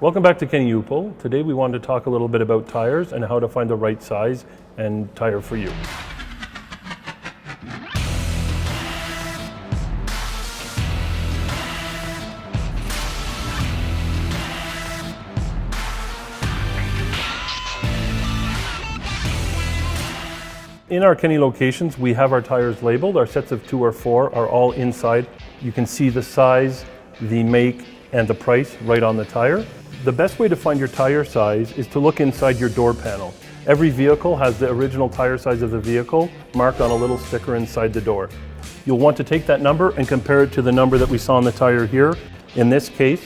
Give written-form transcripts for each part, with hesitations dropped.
Welcome back to Kenny Upol. Today we want to talk a little bit about tires and how to find the right size and tire for you. In our Kenny locations, we have our tires labeled. Our sets of 2 or 4 are all inside. You can see the size, the make, and the price right on the tire. The best way to find your tire size is to look inside your door panel. Every vehicle has the original tire size of the vehicle marked on a little sticker inside the door. You'll want to take that number and compare it to the number that we saw on the tire here. In this case,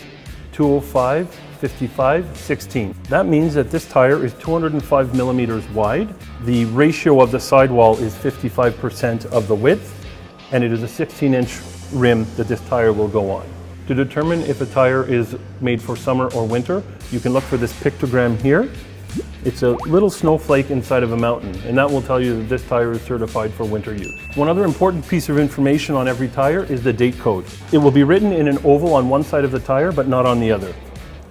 205, 55, 16. That means that this tire is 205 millimeters wide. The ratio of the sidewall is 55% of the width, and it is a 16-inch rim that this tire will go on. To determine if a tire is made for summer or winter, you can look for this pictogram here. It's a little snowflake inside of a mountain, and that will tell you that this tire is certified for winter use. One other important piece of information on every tire is the date code. It will be written in an oval on one side of the tire, but not on the other.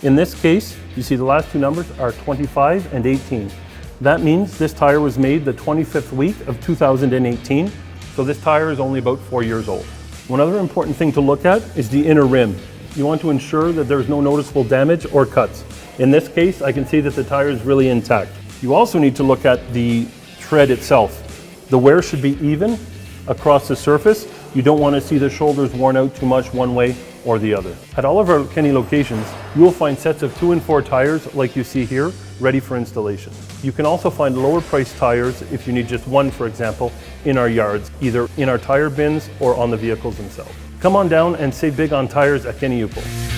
In this case, you see the last 2 numbers are 25 and 18. That means this tire was made the 25th week of 2018, so this tire is only about 4 years old. One other important thing to look at is the inner rim. You want to ensure that there's no noticeable damage or cuts. In this case, I can see that the tire is really intact. You also need to look at the tread itself. The wear should be even across the surface. You don't want to see the shoulders worn out too much one way or the other. At all of our Kenny locations, you will find sets of 2 and 4 tires like you see here, ready for installation. You can also find lower priced tires if you need just one, for example, in our yards, either in our tire bins or on the vehicles themselves. Come on down and save big on tires at Kenny Upol.